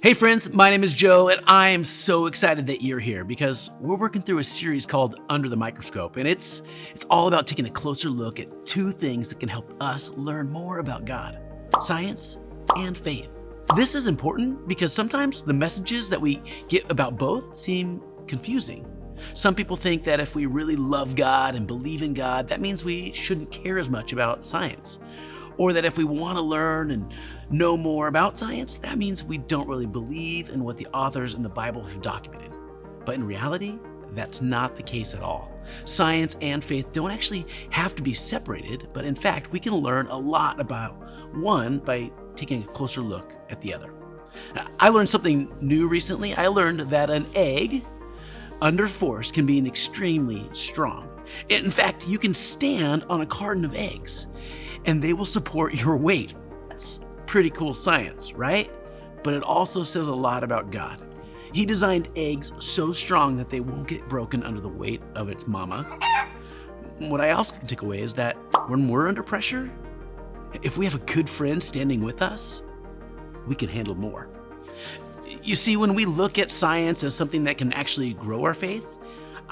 Hey friends, my name is Joe, and I am so excited that you're here because we're working through a series called Under the Microscope, and it's all about taking a closer look at two things that can help us learn more about God: science and faith. This is important because sometimes the messages that we get about both seem confusing. Some people think that if we really love God and believe in God, that means we shouldn't care as much about science. Or that if we want to learn and know more about science, that means we don't really believe in what the authors in the Bible have documented. But in reality, that's not the case at all. Science and faith don't actually have to be separated, but in fact, we can learn a lot about one by taking a closer look at the other. I learned something new recently. I learned that an egg under force can be extremely strong. In fact, you can stand on a carton of eggs and they will support your weight. That's pretty cool science, right? But it also says a lot about God. He designed eggs so strong that they won't get broken under the weight of its mama. What I also can take away is that when we're under pressure, if we have a good friend standing with us, we can handle more. You see, when we look at science as something that can actually grow our faith,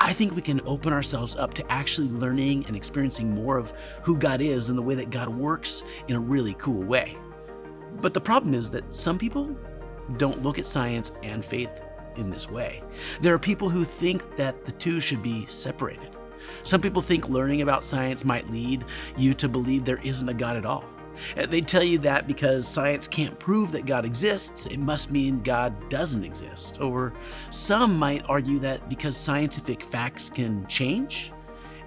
I think we can open ourselves up to actually learning and experiencing more of who God is and the way that God works in a really cool way. But the problem is that some people don't look at science and faith in this way. There are people who think that the two should be separated. Some people think learning about science might lead you to believe there isn't a God at all. They tell you that because science can't prove that God exists, it must mean God doesn't exist. Or some might argue that because scientific facts can change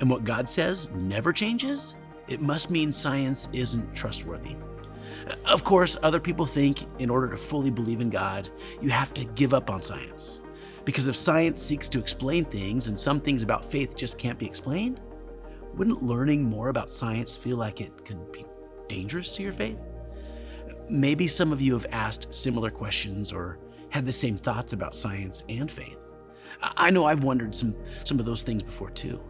and what God says never changes, it must mean science isn't trustworthy. Of course, other people think in order to fully believe in God, you have to give up on science. Because if science seeks to explain things and some things about faith just can't be explained, wouldn't learning more about science feel like it could be dangerous to your faith? Maybe some of you have asked similar questions or had the same thoughts about science and faith. I know I've wondered some of those things before too.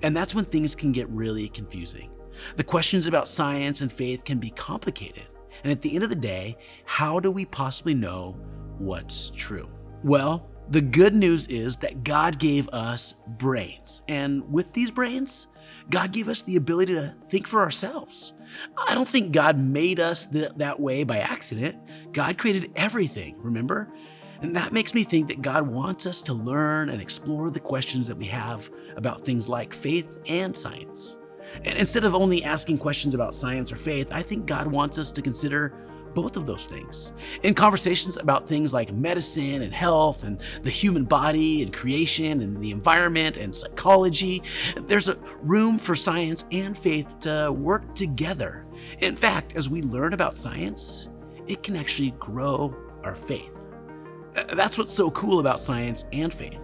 And that's when things can get really confusing. The questions about science and faith can be complicated. And at the end of the day, how do we possibly know what's true? Well, the good news is that God gave us brains. And with these brains, God gave us the ability to think for ourselves. I don't think God made us that way by accident. God created everything, remember? And that makes me think that God wants us to learn and explore the questions that we have about things like faith and science. And instead of only asking questions about science or faith, I think God wants us to consider both of those things. In conversations about things like medicine and health and the human body and creation and the environment and psychology, there's a room for science and faith to work together. In fact, as we learn about science, it can actually grow our faith. That's what's so cool about science and faith.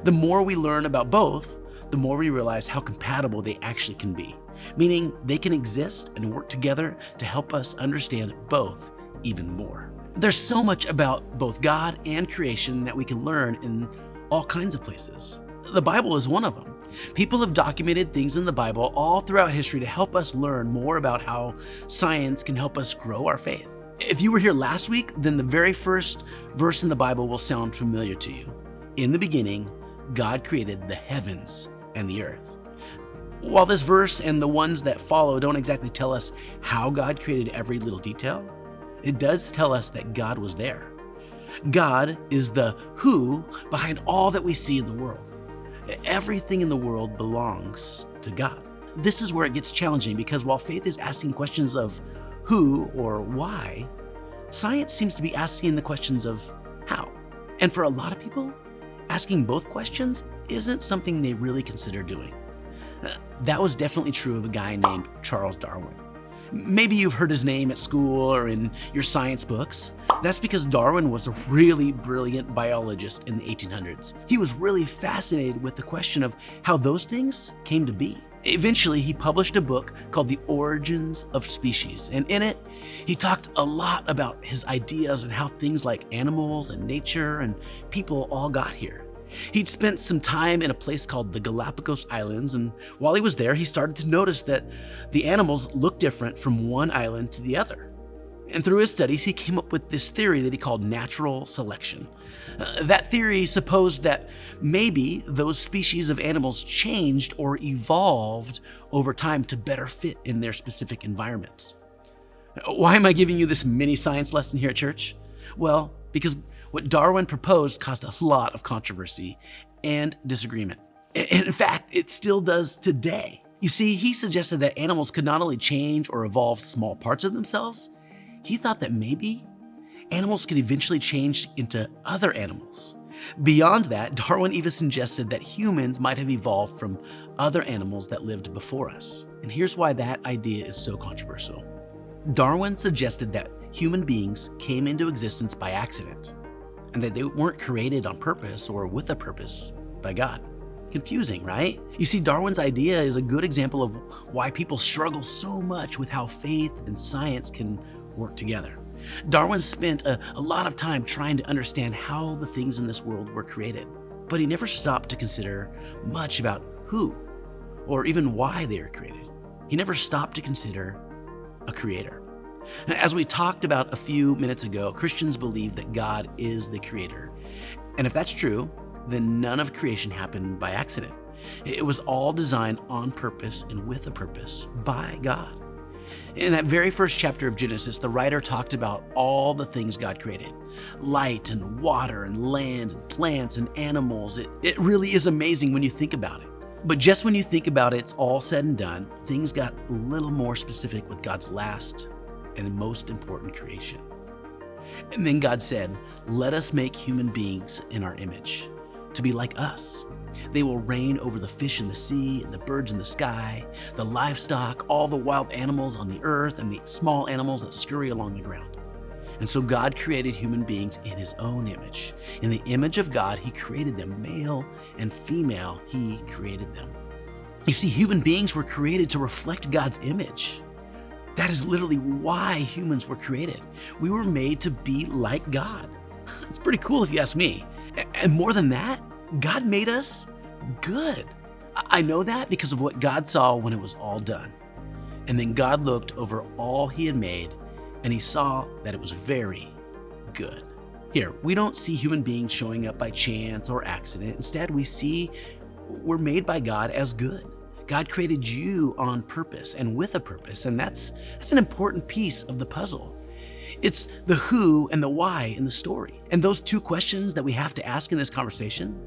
The more we learn about both, the more we realize how compatible they actually can be, meaning they can exist and work together to help us understand both even more. There's so much about both God and creation that we can learn in all kinds of places. The Bible is one of them. People have documented things in the Bible all throughout history to help us learn more about how science can help us grow our faith. If you were here last week, then the very first verse in the Bible will sound familiar to you. In the beginning, God created the heavens and the earth. While this verse and the ones that follow don't exactly tell us how God created every little detail, it does tell us that God was there. God is the who behind all that we see in the world. Everything in the world belongs to God. This is where it gets challenging because while faith is asking questions of who or why, science seems to be asking the questions of how. And for a lot of people, asking both questions isn't something they really consider doing. That was definitely true of a guy named Charles Darwin. Maybe you've heard his name at school or in your science books. That's because Darwin was a really brilliant biologist in the 1800s. He was really fascinated with the question of how those things came to be. Eventually, he published a book called The Origins of Species, and in it, he talked a lot about his ideas and how things like animals and nature and people all got here. He'd spent some time in a place called the Galapagos Islands, and while he was there, he started to notice that the animals looked different from one island to the other. And through his studies, he came up with this theory that he called natural selection. That theory supposed that maybe those species of animals changed or evolved over time to better fit in their specific environments. Why am I giving you this mini science lesson here at church? Well, because what Darwin proposed caused a lot of controversy and disagreement. And in fact, it still does today. You see, he suggested that animals could not only change or evolve small parts of themselves, he thought that maybe animals could eventually change into other animals. Beyond that, Darwin even suggested that humans might have evolved from other animals that lived before us. And here's why that idea is so controversial. Darwin suggested that human beings came into existence by accident, and that they weren't created on purpose or with a purpose by God. Confusing, right? You see, Darwin's idea is a good example of why people struggle so much with how faith and science can work together. Darwin spent a lot of time trying to understand how the things in this world were created, but he never stopped to consider much about who or even why they were created. He never stopped to consider a creator. As we talked about a few minutes ago, Christians believe that God is the creator. And if that's true, then none of creation happened by accident. It was all designed on purpose and with a purpose by God. In that very first chapter of Genesis, the writer talked about all the things God created. Light and water and land and plants and animals. It really is amazing when you think about it. But just when you think about it's all said and done, things got a little more specific with God's last and most important creation. And then God said, "Let us make human beings in our image, to be like us. They will reign over the fish in the sea and the birds in the sky, the livestock, all the wild animals on the earth, and the small animals that scurry along the ground." And so God created human beings in his own image. In the image of God, he created them, male and female, he created them. You see, human beings were created to reflect God's image. That is literally why humans were created. We were made to be like God. It's pretty cool if you ask me. And more than that, God made us good. I know that because of what God saw when it was all done. And then God looked over all he had made, and he saw that it was very good. Here, we don't see human beings showing up by chance or accident. Instead, we see we're made by God as good. God created you on purpose and with a purpose, and that's an important piece of the puzzle. It's the who and the why in the story. And those two questions that we have to ask in this conversation,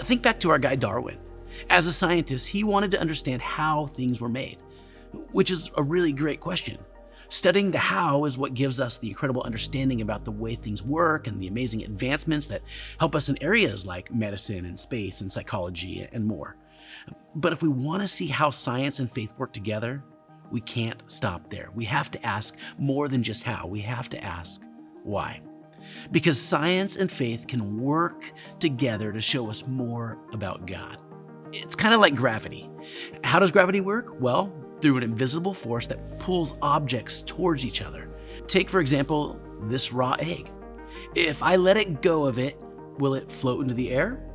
think back to our guy Darwin. As a scientist, he wanted to understand how things were made, which is a really great question. Studying the how is what gives us the incredible understanding about the way things work and the amazing advancements that help us in areas like medicine and space and psychology and more. But if we want to see how science and faith work together, we can't stop there. We have to ask more than just how. We have to ask why. Because science and faith can work together to show us more about God. It's kind of like gravity. How does gravity work? Well, through an invisible force that pulls objects towards each other. Take, for example, this raw egg. If I let it go of it, will it float into the air?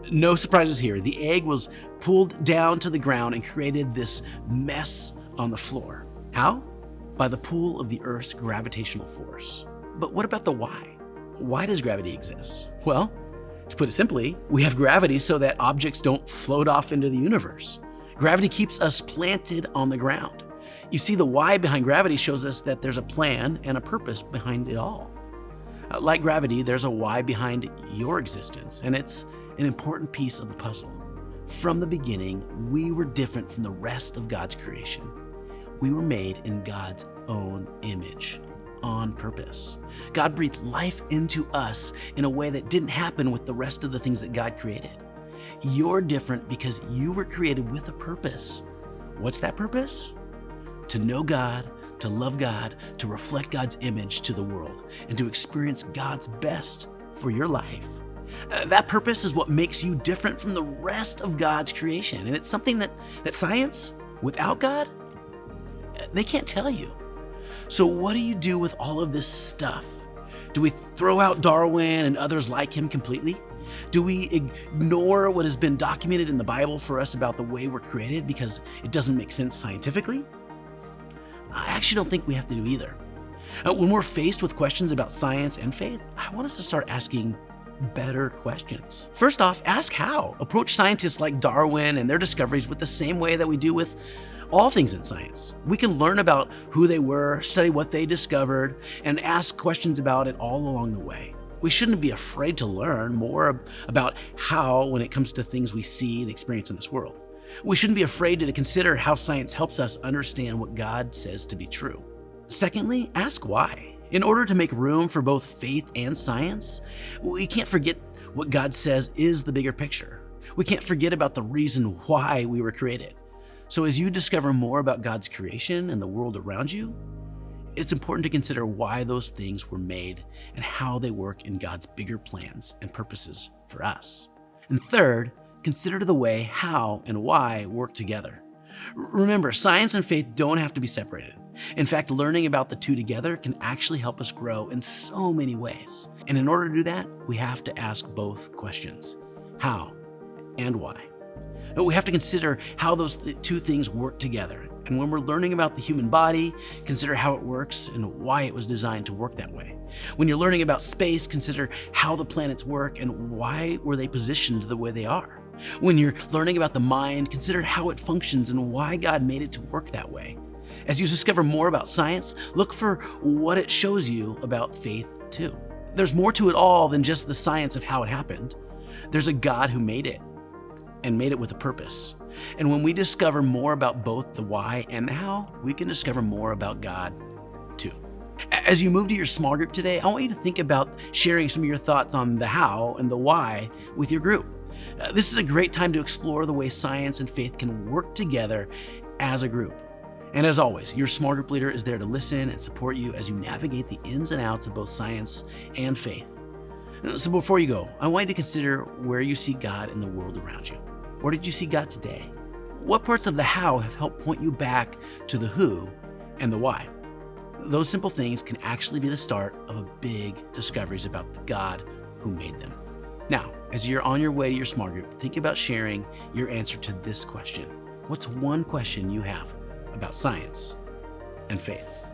No surprises here. The egg was pulled down to the ground and created this mess on the floor. How? By the pull of the Earth's gravitational force. But what about the why? Why does gravity exist? Well, to put it simply, we have gravity so that objects don't float off into the universe. Gravity keeps us planted on the ground. You see, the why behind gravity shows us that there's a plan and a purpose behind it all. Like gravity, there's a why behind your existence, and it's an important piece of the puzzle. From the beginning, we were different from the rest of God's creation. We were made in God's own image, on purpose. God breathed life into us in a way that didn't happen with the rest of the things that God created. You're different because you were created with a purpose. What's that purpose? To know God, to love God, to reflect God's image to the world, and to experience God's best for your life. That purpose is what makes you different from the rest of God's creation. And it's something that science, without God, they can't tell you. So what do you do with all of this stuff? Do we throw out Darwin and others like him completely? Do we ignore what has been documented in the Bible for us about the way we're created because it doesn't make sense scientifically? I actually don't think we have to do either. When we're faced with questions about science and faith, I want us to start asking better questions. First off, ask how. Approach scientists like Darwin and their discoveries with the same way that we do with all things in science. We can learn about who they were, study what they discovered, and ask questions about it all along the way. We shouldn't be afraid to learn more about how when it comes to things we see and experience in this world. We shouldn't be afraid to consider how science helps us understand what God says to be true. Secondly, ask why. In order to make room for both faith and science, we can't forget what God says is the bigger picture. We can't forget about the reason why we were created. So as you discover more about God's creation and the world around you, it's important to consider why those things were made and how they work in God's bigger plans and purposes for us. And third, consider the way how and why work together. Remember, science and faith don't have to be separated. In fact, learning about the two together can actually help us grow in so many ways. And in order to do that, we have to ask both questions: how and why. But we have to consider how those two things work together. And when we're learning about the human body, consider how it works and why it was designed to work that way. When you're learning about space, consider how the planets work and why were they positioned the way they are. When you're learning about the mind, consider how it functions and why God made it to work that way. As you discover more about science, look for what it shows you about faith too. There's more to it all than just the science of how it happened. There's a God who made it and made it with a purpose. And when we discover more about both the why and the how, we can discover more about God too. As you move to your small group today, I want you to think about sharing some of your thoughts on the how and the why with your group. This is a great time to explore the way science and faith can work together as a group. And as always, your small group leader is there to listen and support you as you navigate the ins and outs of both science and faith. So before you go, I want you to consider where you see God in the world around you. Where did you see God today? What parts of the how have helped point you back to the who and the why? Those simple things can actually be the start of big discoveries about the God who made them. Now, as you're on your way to your small group, think about sharing your answer to this question. What's one question you have about science and faith?